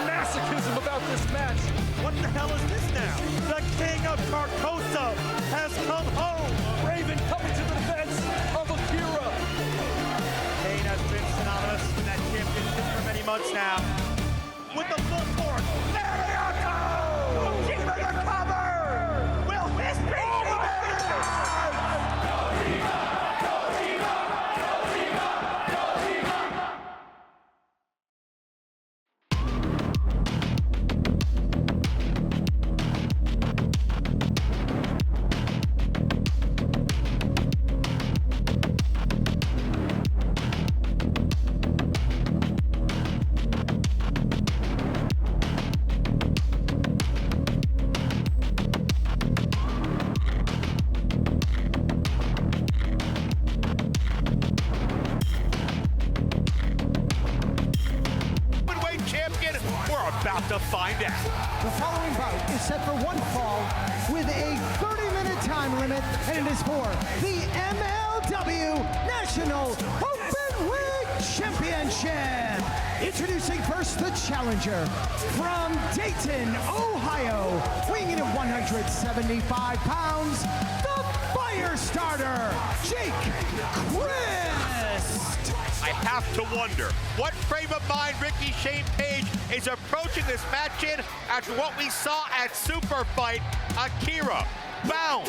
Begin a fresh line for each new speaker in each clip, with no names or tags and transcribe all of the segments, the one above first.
masochism about this match.
What the hell is this now? The King of Carcosa has come home.
Raven coming to the defense of Akira.
Kane has been synonymous with that championship for many months now. With the full force, Mariato! Akira the cover! Will this be about to find out.
The following bout is set for one fall with a 30-minute time limit, and it is for the MLW National Openweight Championship. Introducing first the challenger from Dayton, Ohio, weighing in at 175 pounds, the fire starter, Jake Crist.
I have to wonder what frame of mind Ricky Shane Page is approaching this match in after what we saw at Super Fight. Akira, bound,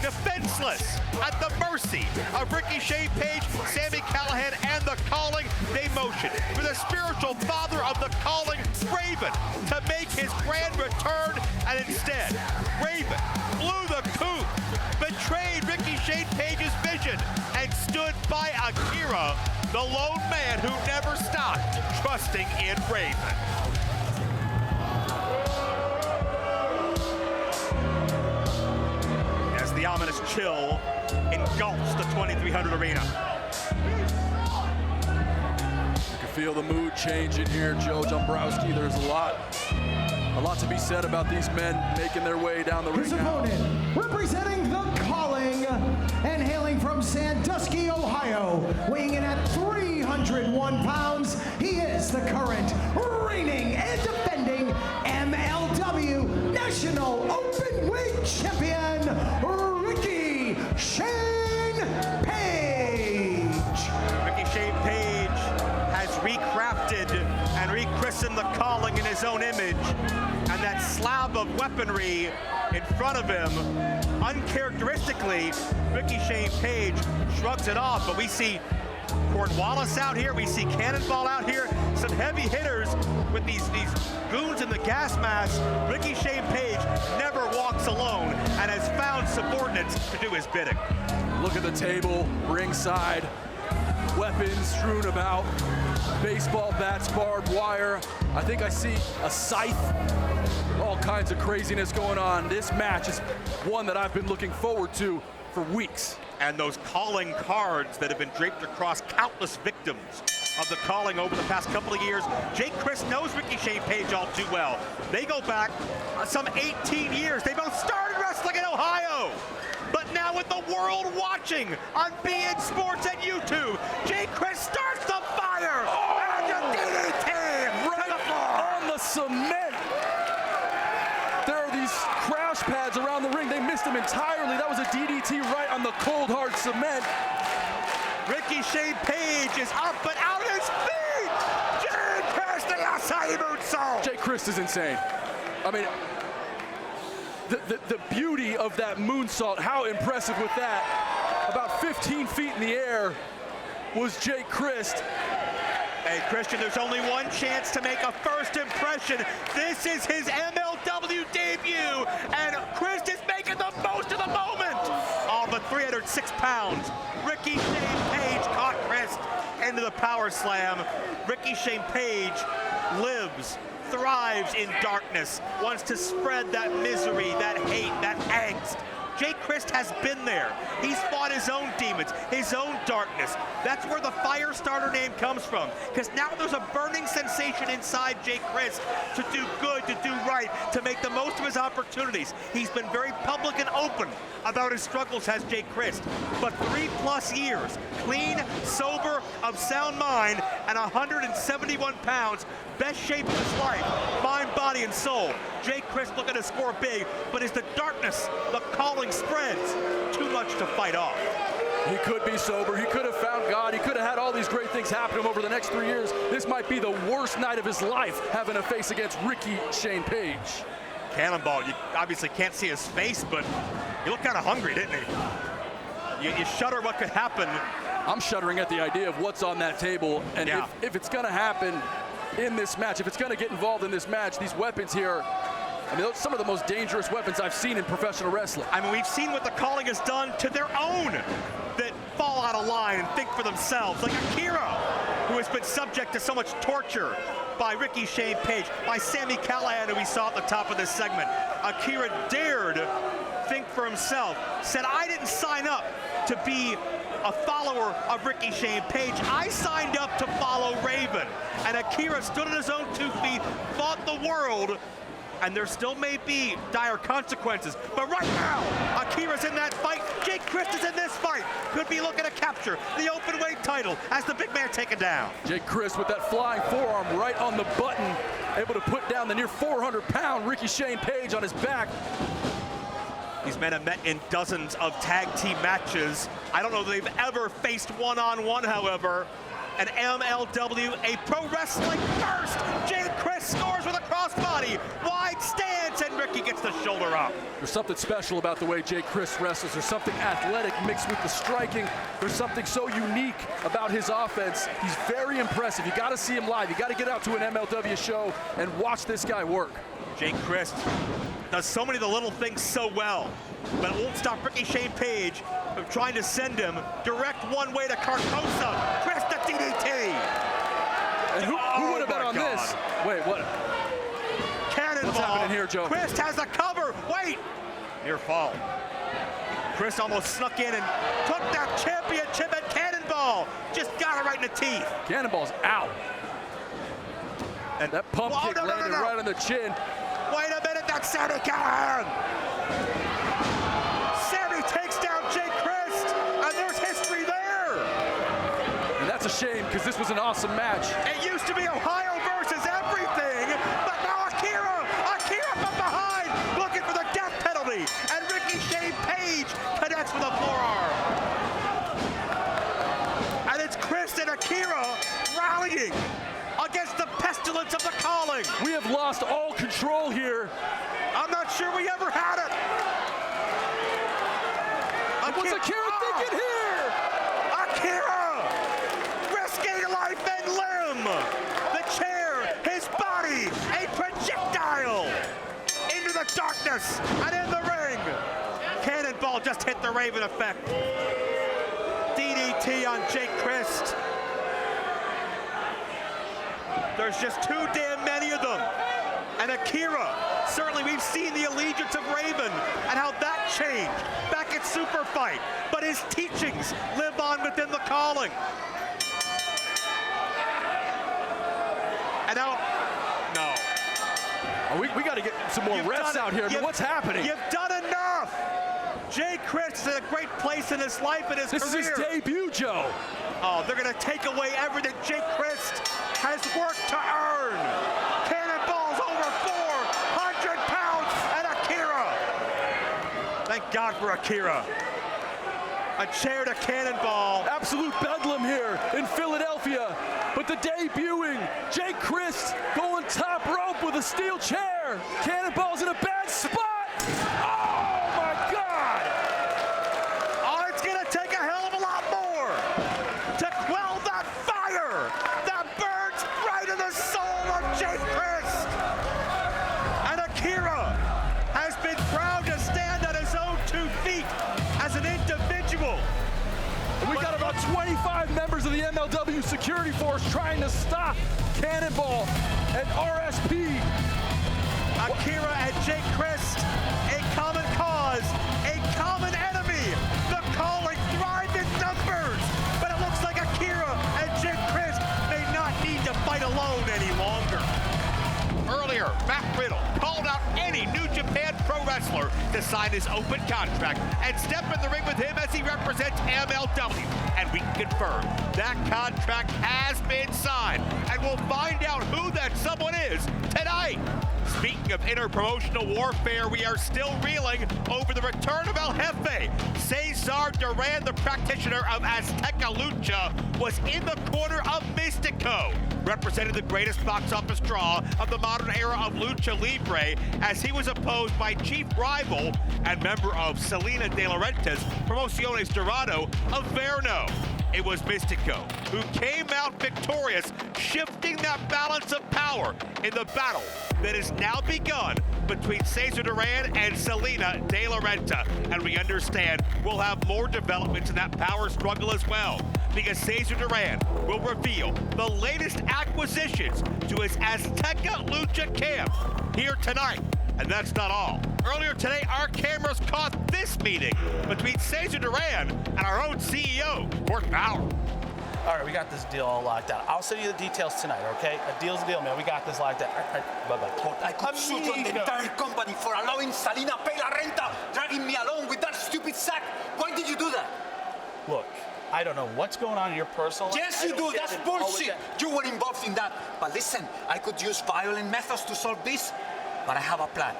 defenseless, at the mercy of Ricky Shane Page, Sami Callihan, and the Calling. They motion for the spiritual father of the Calling, Raven, to make his grand return, and instead, Raven blew the coop, betrayed Ricky Shane Page's vision, and stood by Akira, the lone man who never stopped trusting in Raven. As the ominous chill engulfs the 2300 arena.
You can feel the mood changing here, Joe Dombrowski. There's a lot to be said about these men making their way down the ring.
His opponent, representing the Calling and hailing from Sandusky, Ohio, weighing in at 301 pounds, he is the current reigning and defending MLW National Openweight Champion, Ricky Shane Page.
Ricky Shane Page has recrafted and rechristened the Calling in his own image, and that slab of weaponry in front of him, uncharacteristically, Ricky Shane Page shrugs it off, but we see Cornwallis out here, we see Cannonball out here, some heavy hitters with these goons in the gas mask. Ricky Shane Page never walks alone and has found subordinates to do his bidding.
Look at the table, ringside, weapons strewn about, baseball bats, barbed wire. I think I see a scythe, all kinds of craziness going on. This match is one that I've been looking forward to for weeks.
And those Calling cards that have been draped across countless victims of the Calling over the past couple of years. Jake Crist knows Ricky Shane Page all too well. They go back some 18 years. They both started wrestling in Ohio. But now with the world watching on beIN Sports and YouTube, Jake Crist starts the fire. And a DDT right to the floor.
On the cement. There are these crash pads around the ring. They missed them entirely. That was a DDT right on the cold, hard cement.
Ricky Shane Page is up and out of his feet. Jake Crist, the Acai moonsault.
Jake Crist is insane. I mean, the beauty of that moonsault, how impressive with that. About 15 feet in the air was Jake Crist.
Hey, Christian, there's only one chance to make a first impression. This is his MLW debut, and Crist is making the most of the moment. All but 306 pounds. Ricky Shane Page caught Crist into the power slam. Ricky Shane Page lives, thrives in darkness, wants to spread that misery, that hate, that angst. Jake Crist has been there. He's fought his own demons, his own darkness. That's where the Firestarter name comes from. Because now there's a burning sensation inside Jake Crist to do good, to do right, to make the most of his opportunities. He's been very public and open about his struggles, has Jake Crist. But 3+ years, clean, sober, of sound mind, and 171 pounds, best shape of his life, mind, body, and soul. Jay Crist looking to score big, but as the darkness, the calling spreads, too much to fight off.
He could be sober. He could have found God. He could have had all these great things happen to him over the next 3 years. This might be the worst night of his life, having a face against Ricky Shane Page.
Cannonball, you obviously can't see his face, but he looked kind of hungry, didn't he? You shudder what could happen.
I'm shuddering at the idea of what's on that table, and
Yeah.
if it's going to happen in this match, if it's going to get involved in this match, these weapons here, I mean, those are some of the most dangerous weapons I've seen in professional wrestling.
I mean, we've seen what the calling has done to their own that fall out of line and think for themselves, like Akira, who has been subject to so much torture by Ricky Shane Page, by Sami Callihan, who we saw at the top of this segment. Akira dared think for himself, said, I didn't sign up to be a follower of Ricky Shane Page. I signed up to follow Raven. And Akira stood on his own 2 feet, fought the world, and there still may be dire consequences. But right now, Akira's in that fight. Jay Crist is in this fight. Could be looking to capture the open weight title as the big man taken down.
Jay Crist with that flying forearm right on the button, able to put down the near 400-pound Ricky Shane Page on his back.
These men have met in dozens of tag team matches. I don't know if they've ever faced one-on-one, however. An MLW, a pro wrestling first. Jay Crist scores with a crossbody. Wide stance, and Ricky gets the shoulder up.
There's something special about the way Jay Crist wrestles. There's something athletic mixed with the striking. There's something so unique about his offense. He's very impressive. You got to see him live. You got to get out to an MLW show and watch this guy work.
Jay Crist does so many of the little things so well, but it won't stop Ricky Shane Page from trying to send him direct one-way to Carcosa. Crist the DDT.
And who would have bet on this? Wait, what?
Cannonball.
What's happening here, Joe?
Crist has the cover. Wait. Near fall. Crist almost snuck in and took that championship at Cannonball. Just got it right in the teeth.
Cannonball's out. And that pump kick landed right on the chin.
Wait a minute, that's Sami Callihan. Sami takes down Jay Crist, and there's history there.
And that's a shame, because this was an awesome match.
It used to be Ohio versus everything, but now Akira from behind, looking for the death penalty, and Ricky Shane Page connects with a forearm. And it's Crist and Akira rallying against the pestilence of the calling.
We have lost all control here.
I'm not sure we ever had it.
What's Akira thinking here?
Akira risking life and limb. The chair, his body, a projectile into the darkness and in the ring. Cannonball just hit the Raven effect. DDT on Jay Crist. There's just too damn many of them. And Akira, certainly we've seen the allegiance of Raven and how that changed back at Super Fight. But his teachings live on within the calling. And now, no.
Oh, we got to get some more refs out here. I mean, what's happening?
You've done enough. Jay Crist is in a great place in his life and his career.
This is his debut, Joe.
Oh, they're going to take away everything Jay Crist has worked to earn. Cannonball's over 400 pounds, and Akira. Thank God for Akira. A chair to Cannonball.
Absolute bedlam here in Philadelphia. But the debuting Jay Crist going top rope with a steel chair. Cannonball's in a bad spot. Oh my God!
Oh, it's going to take a hell of a lot more to quell that fire that burns right in the soul of Jay Crist. And Akira has been proud to stand on his own 2 feet as an individual.
We got about 25 members of the MLW security force trying to stop Cannonball and RSP.
Akira and Jay Crist, a common cause, a common enemy. The calling thrive in numbers, but it looks like Akira and Jay Crist may not need to fight alone any longer. Early earlier, Matt Riddle called out any New Japan Pro wrestler to sign his open contract and step in the ring with him as he represents MLW. And we can confirm that contract has been signed. And we'll find out who that someone is tonight. Speaking of interpromotional warfare, we are still reeling over the return of El Jefe. Cesar Duran, the practitioner of Azteca Lucha, was in the corner of Mystico, representing the greatest box office draw of the modern era of Lucha Libre, as he was opposed by chief rival and member of Selena De Laurentiis Promociones Dorado of Verno. It was Mystico who came out victorious, shifting that balance of power in the battle that has now begun between Cesar Duran and Selena De Laurentiis. And we understand we'll have more developments in that power struggle as well, because Cesar Duran will reveal the latest acquisitions to his Azteca Lucha camp here tonight. And that's not all. Earlier today, our cameras caught this meeting between Cesar Duran and our own CEO, Court Bauer.
All right, we got this deal all locked out. I'll send you the details tonight, okay? A deal's a deal, man. We got this locked out. All right, bye-bye.
I could sue on the entire company for allowing Salina pay la renta, dragging me along with that stupid sack. Why did you do that?
Look, I don't know what's going on in your personal life.
Yes, you do. That's bullshit. You were involved in that. But listen, I could use violent methods to solve this, but I have a plan.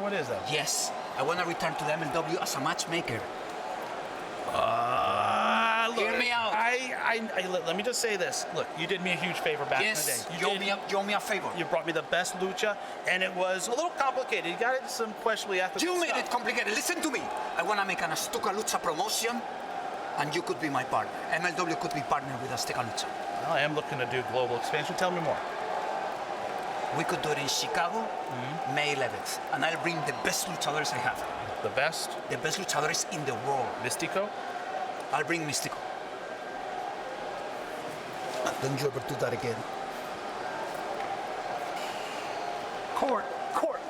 What is that?
Yes, I want to return to the MLW as a matchmaker.
Look,
Hear me out.
Let me just say this. Look, you did me a huge favor back in the day.
You owe me a favor.
You brought me the best lucha, and it was a little complicated. You got into some questionably ethical
You made
stuff.
it complicated. Listen to me. I want to make an Azteca Lucha promotion, and you could be my partner. MLW could be partnered with Azteca Lucha.
Well, I am looking to do global expansion. Tell me more.
We could do it in Chicago, May 11th, and I'll bring the best luchadores I have.
The best?
The best luchadores in the world.
Mystico?
I'll bring Mystico. Don't you ever do that again.
Court,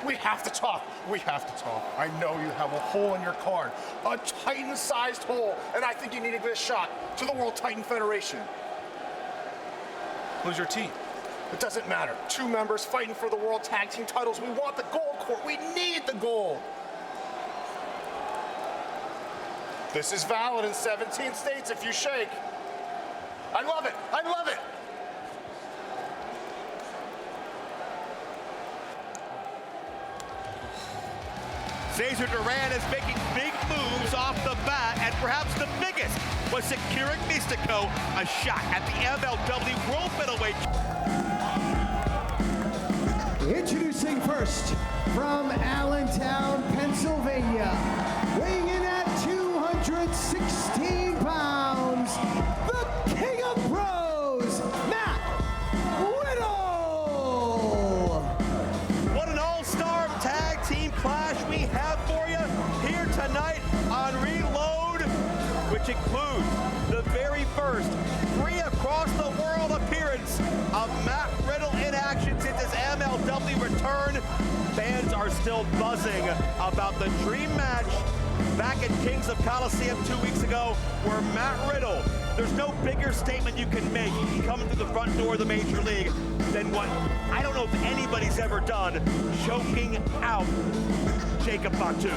we have to talk. We have to talk. I know you have a hole in your card, a Titan-sized hole, and I think you need to give a shot to the World Titan Federation.
Who's your team?
It doesn't matter. 2 members fighting for the World Tag Team titles. We want the gold, Court. We need the gold. This is valid in 17 states if you shake. I love it. I love it.
Cesar Duran is making big moves off the bat, and perhaps the biggest was securing Mystico a shot at the MLW World Middleweight.
Introducing first from Allentown, Pennsylvania, weighing in at 216 pounds, the King of Pros, Matt Riddle.
What an all-star tag team clash we have for you here tonight on Reload, which includes the very first free across the world appearance of Matt Riddle in action since his MLW return. Fans are still buzzing about the dream match back at Kings of Coliseum 2 weeks ago, where Matt Riddle, there's no bigger statement you can make coming through the front door of the Major League than what I don't know if anybody's ever done, choking out Jacob Fatu.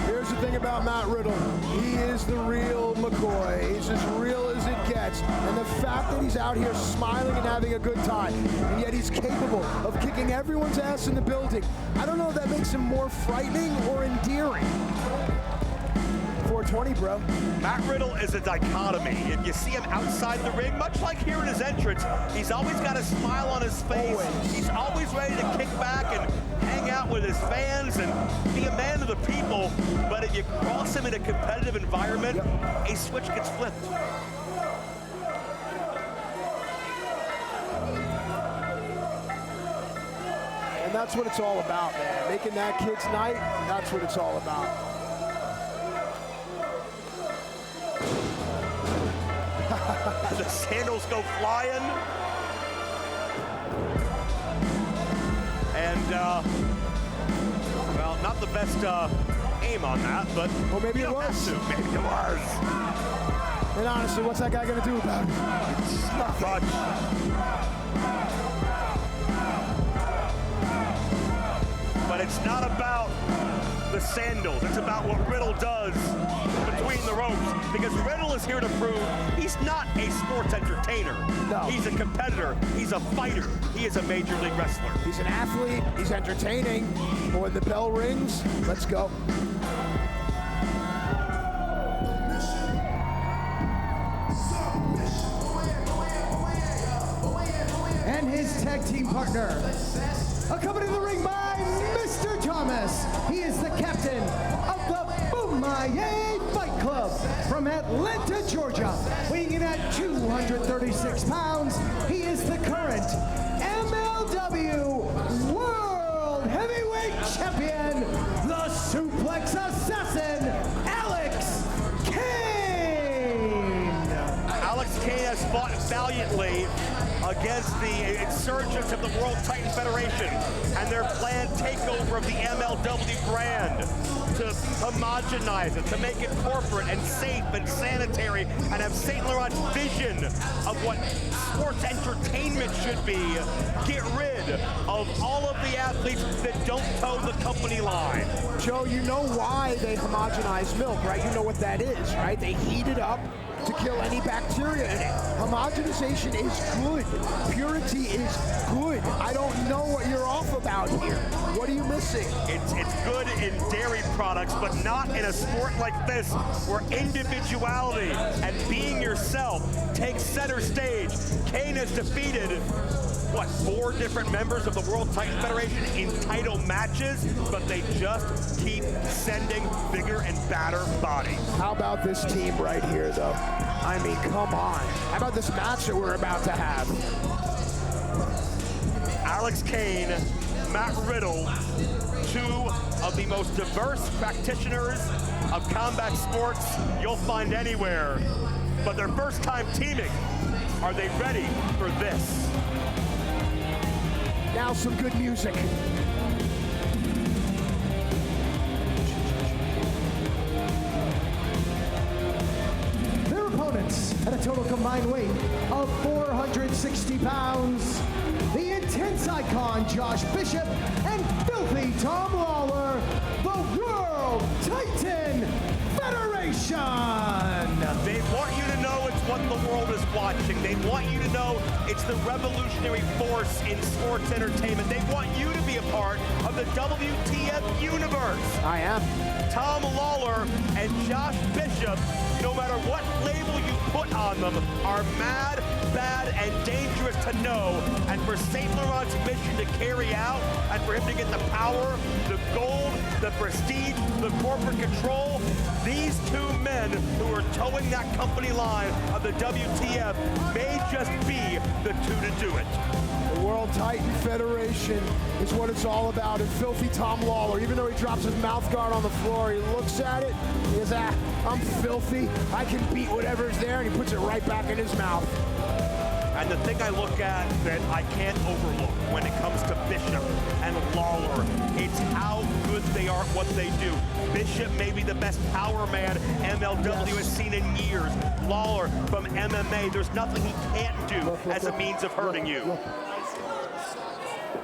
Here's the thing about Matt Riddle. He is the real McCoy. He's as real as it gets. And the fact that he's out here smiling and having a good time, and yet he's capable of kicking everyone's ass in the building, I don't know if that makes him more frightening or endearing. 420, bro.
Matt Riddle is a dichotomy. If you see him outside the ring, much like here in his entrance, he's always got a smile on his face.
Always.
He's always ready to kick back and hang out with his fans and be a man of the people. But if you cross him in a competitive environment, a switch gets flipped.
And that's what it's all about, man. Making that kid's night, that's what it's all about.
The sandals go flying. And, well, not the best aim on that, but
Well, maybe
you
it
don't
was.
have to. Maybe it was.
And honestly, what's that guy gonna do about it?
Not much. But it's not about the sandals. It's about what Riddle does between the ropes. Because Riddle is here to prove he's not a sports entertainer.
No.
He's a competitor. He's a fighter. He is a major league wrestler.
He's an athlete. He's entertaining. But when the bell rings, let's go.
And his tag team partner, accompanied to the ring by Mr. Thomas. He is the captain of the Boomaye Fight Club from Atlanta, Georgia. Weighing in at 236 pounds, he is the current MLW World Heavyweight Champion, the Suplex Assassin, Alex Kane.
Alex Kane has fought valiantly against the insurgents of the World Titan Federation and their planned takeover of the MLW brand, to homogenize it, to make it corporate and safe and sanitary, and have St. Laurent's vision of what sports entertainment should be. Get rid of all of the athletes that don't toe the company line.
Joe, you know why they homogenize milk, right? You know what that is, right? They heat it up to kill any bacteria in it. Homogenization is good. Purity is good. I don't know what you're off about here. What are you missing?
It's good in dairy products, but not in a sport like this, where individuality and being yourself takes center stage. Kane has defeated, what, 4 different members of the World Titan Federation in title matches, but they just keep sending bigger and badder bodies.
How about this team right here, though? I mean, come on. How about this match that we're about to have?
Alex Kane, Matt Riddle, 2 of the most diverse practitioners of combat sports you'll find anywhere. But their first time teaming. Are they ready for this?
Now some good music.
Their opponents at a total combined weight of 460 pounds, the intense icon Josh Bishop and filthy Tom Lawler, the World Titan Federation.
They want you to know it's what the world is watching. They want you to know it's the revolutionary force in sports entertainment. They want you to be a part of the WTF universe.
I am.
Tom Lawler and Josh Bishop, no matter what label you put on them, are mad, bad, and dangerous to know. And for St. Laurent's mission to carry out, and for him to get the power, the gold, the prestige, the corporate control, these 2 men who are towing that company line of the WTF may just be the 2 to do it.
The World Titan Federation is what it's all about. And filthy Tom Lawler, even though he drops his mouth guard on the floor, he looks at it, he says, I'm filthy, I can beat whatever's there, and he puts it right back in his mouth.
And the thing I look at that I can't overlook when it comes to Bishop and Lawler, it's how good they are at what they do. Bishop may be the best power man MLW has seen in years. Lawler from MMA, there's nothing he can't do as a means of hurting you.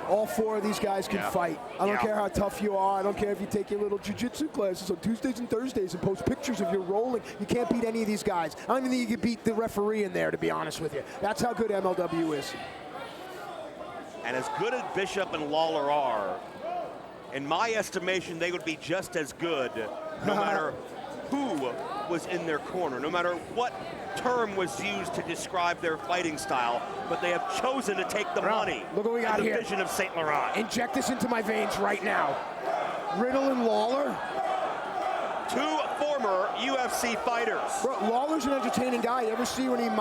All 4 of these guys can fight. I don't care how tough you are. I don't care if you take your little jiu-jitsu classes on Tuesdays and Thursdays and post pictures of you rolling. You can't beat any of these guys. I don't even think you can beat the referee in there, to be honest with you. That's how good MLW is.
And as good as Bishop and Lawler are, in my estimation, they would be just as good no matter who was in their corner, no matter what term was used to describe their fighting style, but they have chosen to take the money.
Look what we got here.
The vision of St. Laurent.
Inject this into my veins right now. Riddle and Lawler.
2 former UFC fighters.
Bro, Lawler's an entertaining guy. You ever see when he paid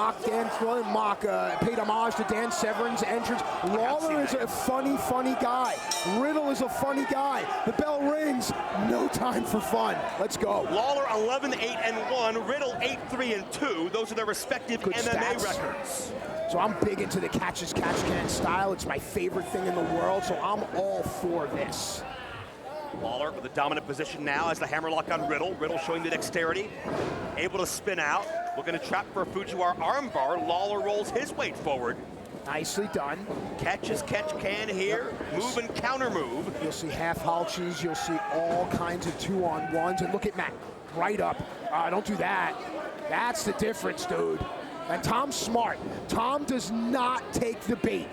homage to Dan Severn's entrance? Lawler is a funny guy. Riddle is a funny guy. The bell rings. No time for fun. Let's go.
Lawler 11-8-1, Riddle 8-3-2. Those are their respective
Good
MMA
stats.
records.
So I'm big into the catch-as-catch-can style. It's my favorite thing in the world, so I'm all for this.
Lawler with a dominant position now as the hammerlock on Riddle. Riddle showing the dexterity, able to spin out, looking to trap for a Fujiwara armbar. Lawler rolls his weight forward.
Nicely done.
Catch as catch can here. Move and counter move.
You'll see half halches. You'll see all kinds of 2-on-1s. And look at Matt, right up. Don't do that. That's the difference, dude. And Tom's smart. Tom does not take the bait.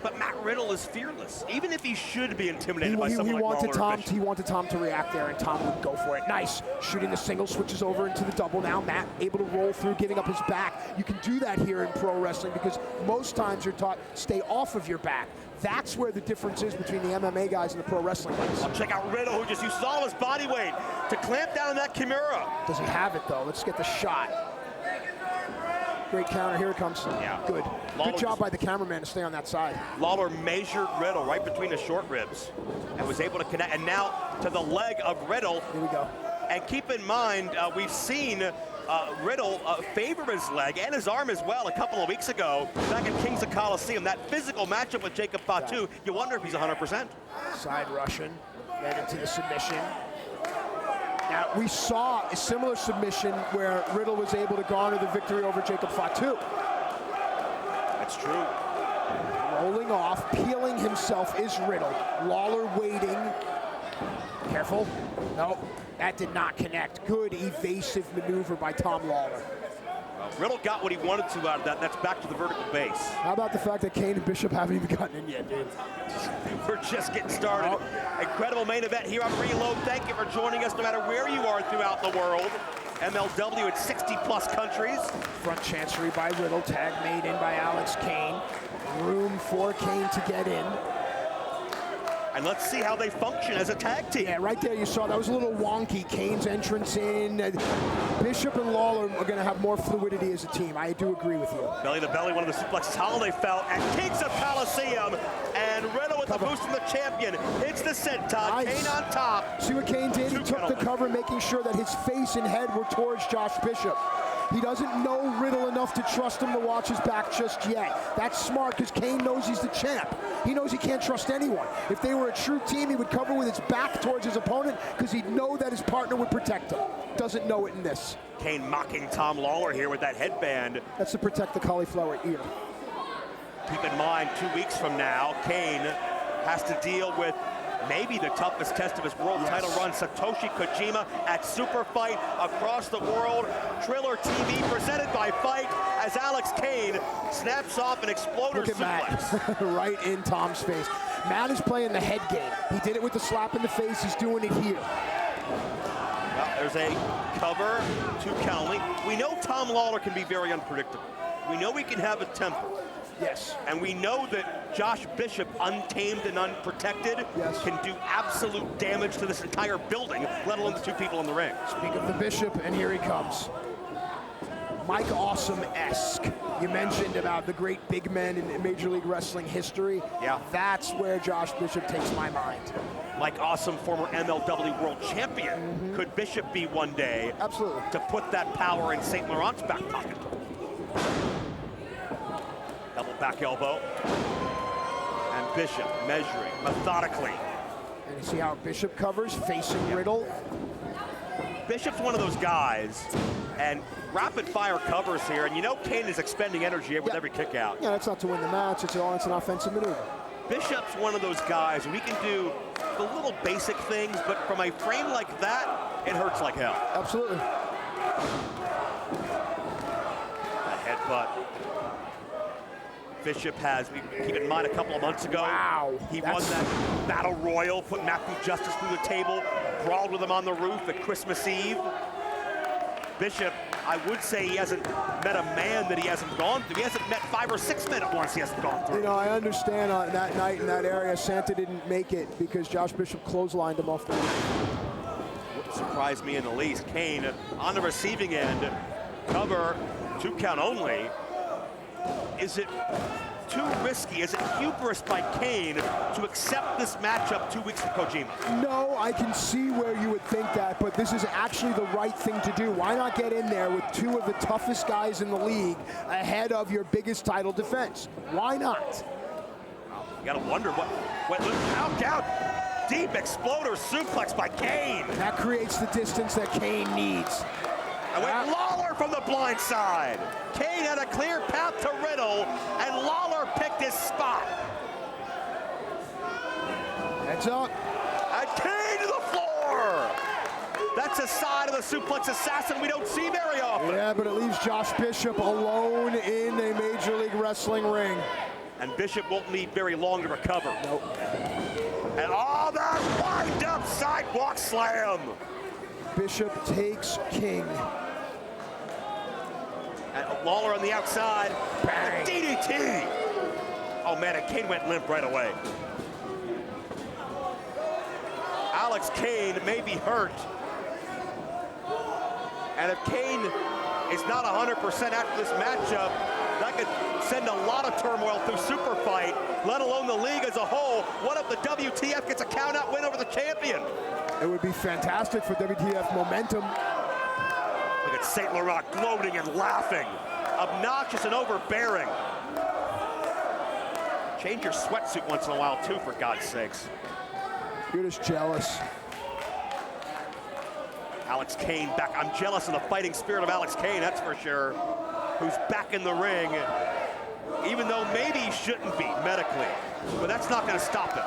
But Matt Riddle is fearless, even if he should be intimidated by someone like Lawler or Bishop.
He wanted Tom to react there, and Tom would go for it. Nice. Shooting the single, switches over into the double now. Matt able to roll through, giving up his back. You can do that here in pro wrestling because most times you're taught stay off of your back. That's where the difference is between the MMA guys and the pro wrestling guys.
Well, check out Riddle, who just used all his body weight to clamp down on that Kimura.
Does he have it, though? Let's get the shot. Great counter. Here it comes.
Yeah.
Good.
Lawler
Good job by the cameraman to stay on that side.
Lawler measured Riddle right between the short ribs and was able to connect. And now to the leg of Riddle.
Here we go.
And keep in mind, we've seen Riddle favor his leg and his arm as well a couple of weeks ago back at Kings of Coliseum. That physical matchup with Jacob Fatu, you wonder if he's 100%.
Side Russian, then into the submission. Now, we saw a similar submission where Riddle was able to garner the victory over Jacob Fatu.
That's true.
Rolling off, peeling himself is Riddle. Lawler waiting. Careful. No, that did not connect. Good evasive maneuver by Tom Lawler.
Riddle got what he wanted to out of that. That's back to the vertical base.
How about the fact that Kane and Bishop haven't even gotten in yet, dude?
We're just getting started. Incredible main event here on Reload. Thank you for joining us no matter where you are throughout the world. MLW in 60+ countries.
Front chancery by Riddle, tag made in by Alex Kane. Room for Kane to get in.
And let's see how they function as a tag team.
Yeah, right there you saw that was a little wonky. Kane's entrance in. Bishop and Lawler are going to have more fluidity as a team. I do agree with you.
Belly to belly, one of the suplexes Holiday felt at Kings of Coliseum. And Riddle with the boost from the champion. Hits the senton.
Nice.
Kane on top.
See what Kane did? He took the cover, making sure that his face and head were towards Josh Bishop. He doesn't know Riddle enough to trust him to watch his back just yet. That's smart because Kane knows he's the champ. He knows he can't trust anyone. If they were a true team, he would cover with his back towards his opponent because he'd know that his partner would protect him. Doesn't know it in this.
Kane mocking Tom Lawler here with that headband.
That's to protect the cauliflower ear.
Keep in mind, 2 weeks from now, Kane has to deal with maybe the toughest test of his world title run, Satoshi Kojima at Super Fight across the world. Triller TV presented by Fight as Alex Kane snaps off an exploder
Look at
suplex.
Matt, right in Tom's face. Matt is playing the head game. He did it with the slap in the face. He's doing it here.
Well, there's a cover, 2 count only. We know Tom Lawler can be very unpredictable. We know he can have a temper.
Yes.
And we know that Josh Bishop, untamed and unprotected, can do absolute damage to this entire building, let alone the 2 people in the ring.
Speak of the Bishop, and here he comes. Mike Awesome-esque. You mentioned about the great big men in Major League Wrestling history.
Yeah.
That's where Josh Bishop takes my mind.
Mike Awesome, former MLW world champion. Could Bishop be one day?
Absolutely.
To put that power in St. Laurent's back pocket. Double back elbow. And Bishop measuring methodically.
And you see how Bishop covers, facing Riddle.
Bishop's one of those guys, and rapid fire covers here, and you know Kane is expending energy with every kick out.
Yeah, that's not to win the match, it's an offensive maneuver.
Bishop's one of those guys who he can do the little basic things, but from a frame like that, it hurts like hell.
Absolutely.
That headbutt. Bishop has, keep in mind, a couple of months ago, he won that battle royal, put Matthew Justice through the table, brawled with him on the roof at Christmas Eve. Bishop, I would say he hasn't met a man that he hasn't gone through. He hasn't met 5 or 6 men at once he hasn't gone through.
You know, I understand on that night in that area, Santa didn't make it because Josh Bishop clotheslined him off the roof.
Wouldn't surprise me in the least. Kane on the receiving end, cover, 2 count only. Is it too risky? Is it hubris by Kane to accept this matchup 2 weeks from Kojima?
No, I can see where you would think that, but this is actually the right thing to do. Why not get in there with 2 of the toughest guys in the league ahead of your biggest title defense? Why not?
You gotta wonder what count out. Deep exploder suplex by Kane.
That creates the distance that Kane needs.
And wait, Lawler from the blind side. Kane had a clear path to Riddle, and Lawler picked his spot.
Heads up.
And Kane to the floor. That's a side of the suplex assassin we don't see very often.
Yeah, but it leaves Josh Bishop alone in a Major League Wrestling ring.
And Bishop won't need very long to recover.
Nope.
And all that wind up sidewalk slam.
Bishop takes King.
And Lawler on the outside.
Bang.
DDT. Oh man, and Kane went limp right away. Alex Kane may be hurt. And if Kane is not 100% after this matchup, that could send a lot of turmoil through Super Fight, let alone the league as a whole. What if the WTF gets a count-out win over the champion?
It would be fantastic for WTF momentum.
Look at St. Laurent gloating and laughing. Obnoxious and overbearing. Change your sweatsuit once in a while, too, for God's sakes.
You're just jealous.
Alex Kane back. I'm jealous of the fighting spirit of Alex Kane, that's for sure. Who's back in the ring, even though maybe he shouldn't be medically. But that's not going to stop him.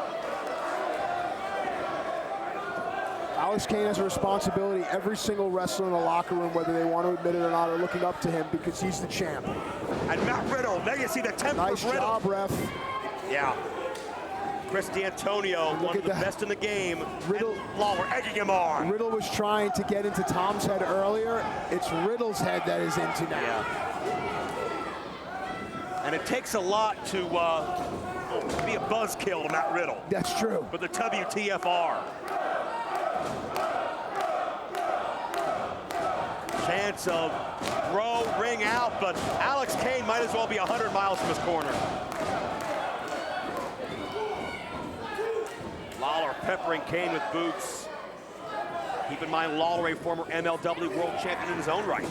Alex Kane has a responsibility. Every single wrestler in the locker room, whether they want to admit it or not, are looking up to him because he's the champ.
And Matt Riddle, there you see the temper
Nice
of Riddle.
job, ref.
Yeah. Chris D'Antonio, one of the best in the game.
Riddle,
and Lawler egging him on.
Riddle was trying to get into Tom's head earlier. It's Riddle's head that is into now.
Yeah. And it takes a lot to be a buzzkill to Matt Riddle.
That's true.
But the WTFR. Chance of throw, ring out, but Alex Kane might as well be 100 miles from his corner. Lawler peppering Kane with boots. Keep in mind, Lawler, a former MLW world champion in his own right.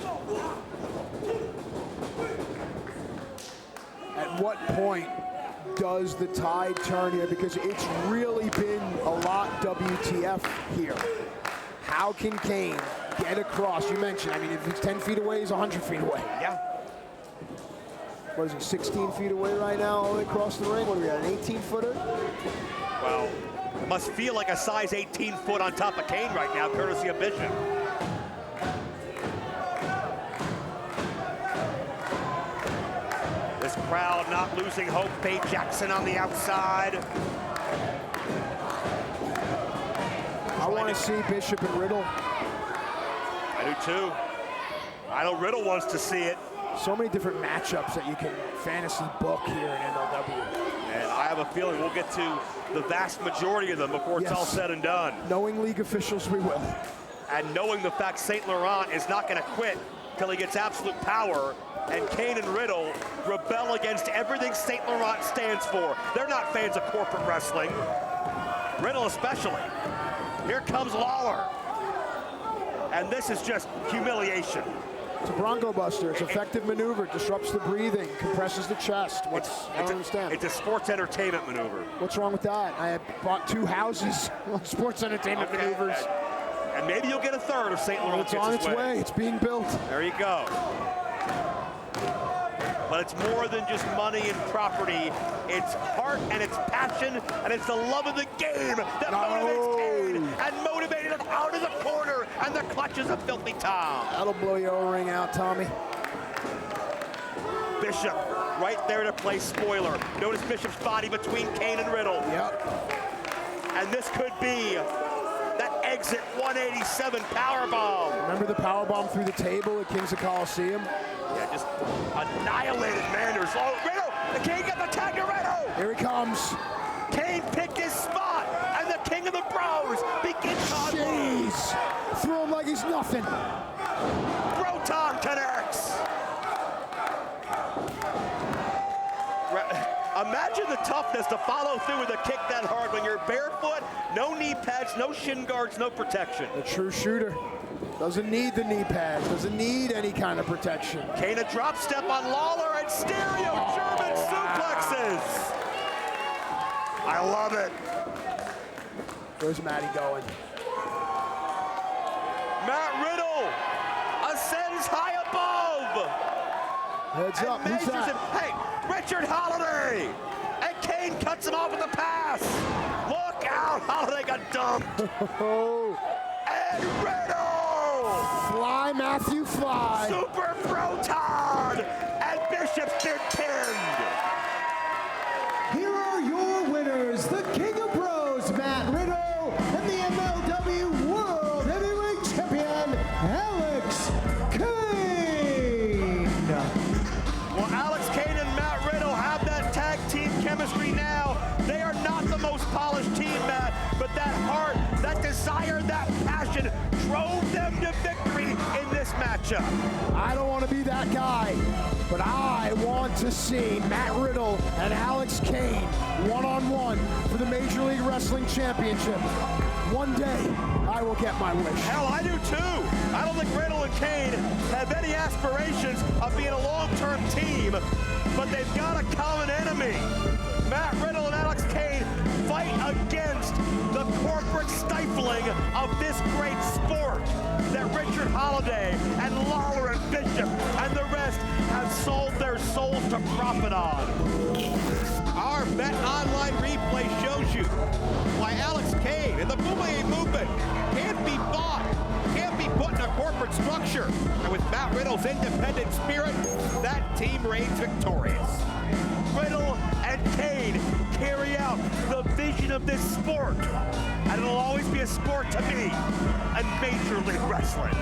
At what point does the tide turn here? Because it's really been a lot WTF here. How can Kane get across? You mentioned, I mean, if he's 10 feet away, he's 100 feet away.
Yeah.
What is he, 16 feet away right now, all the way across the ring? What are we at, an 18-footer?
Well, must feel like a size 18-foot on top of Kane right now, courtesy of Bishop. This crowd not losing hope. Faye Jackson on the outside.
I want to see Bishop and Riddle.
I do too. I know Riddle wants to see it.
So many different matchups that you can fantasy book here in MLW.
And I have a feeling we'll get to the vast majority of them before it's all said and done.
Knowing league officials, we will.
And knowing the fact St. Laurent is not going to quit till he gets absolute power, and Kane and Riddle rebel against everything St. Laurent stands for. They're not fans of corporate wrestling. Riddle especially. Here comes Lawler. And this is just humiliation.
It's a Bronco Buster. It's effective maneuver. Disrupts the breathing. Compresses the chest. I don't understand.
It's a sports entertainment maneuver.
What's wrong with that? I have bought 2 houses on sports entertainment maneuvers.
And maybe you'll get a third of St. Laurent.
It's on its way. It's being built.
There you go. But it's more than just money and property. It's heart and it's passion and it's the love of the game that motivates Kane and motivated him out of the corner and the clutches of Filthy Tom.
That'll blow your O-ring out, Tommy.
Bishop right there to play spoiler. Notice Bishop's body between Kane and Riddle.
Yep.
And this could be that exit 187 powerbomb.
Remember the powerbomb through the table at Kings of Coliseum?
Yeah, just annihilated Manders. Oh, Riddle! The King got the tag to Riddle!
Here he comes.
Kane picked his spot, and the King of the Bros begins to
Jeez. Throw him like he's nothing.
Proton connects. Imagine the toughness to follow through with a kick that hard when you're barefoot, no knee pads, no shin guards, no protection.
A true shooter. Doesn't need the knee pads. Doesn't need any kind of protection.
Kane a drop step on Lawler and stereo German suplexes. I love it.
Where's Matty going?
Matt Riddle, a ascends high above.
Heads
And
up, who's
measures
that?
him. Hey, Richard Holiday. And Kane cuts him off with a pass. Look out, Holiday got dumped.
Oh,
And Riddle.
fly, Matthew, fly.
Super Proton. And Bishop's been pinned.
Here are your winners, the King of Bros, Matt Riddle, and the MLW World Heavyweight Champion, Alex Kane.
Well, Alex Kane and Matt Riddle have that tag team chemistry now. They are not the most polished team, Matt, but that heart, that desire, that passion drove them to victory in this matchup.
I don't want to be that guy, but I want to see Matt Riddle and Alex Kane one-on-one for the Major League Wrestling Championship. One day, I will get my wish.
Hell, I do too. I don't think Riddle and Kane have any aspirations of being a long-term team, but they've got a common enemy. Matt Riddle and Alex Kane fight against the corporate stifling of this great sport that Richard Holiday and Lawler and Bishop and the rest have sold their souls to profit on. Our Bet Online replay shows you why Alex Kane and the Boomerang movement can't be bought, can't be put in a corporate structure. And with Matt Riddle's independent spirit, that team reigns victorious. Riddle and Kane carry out the vision of this sport, and it'll always be a sport to me, and Major League Wrestling.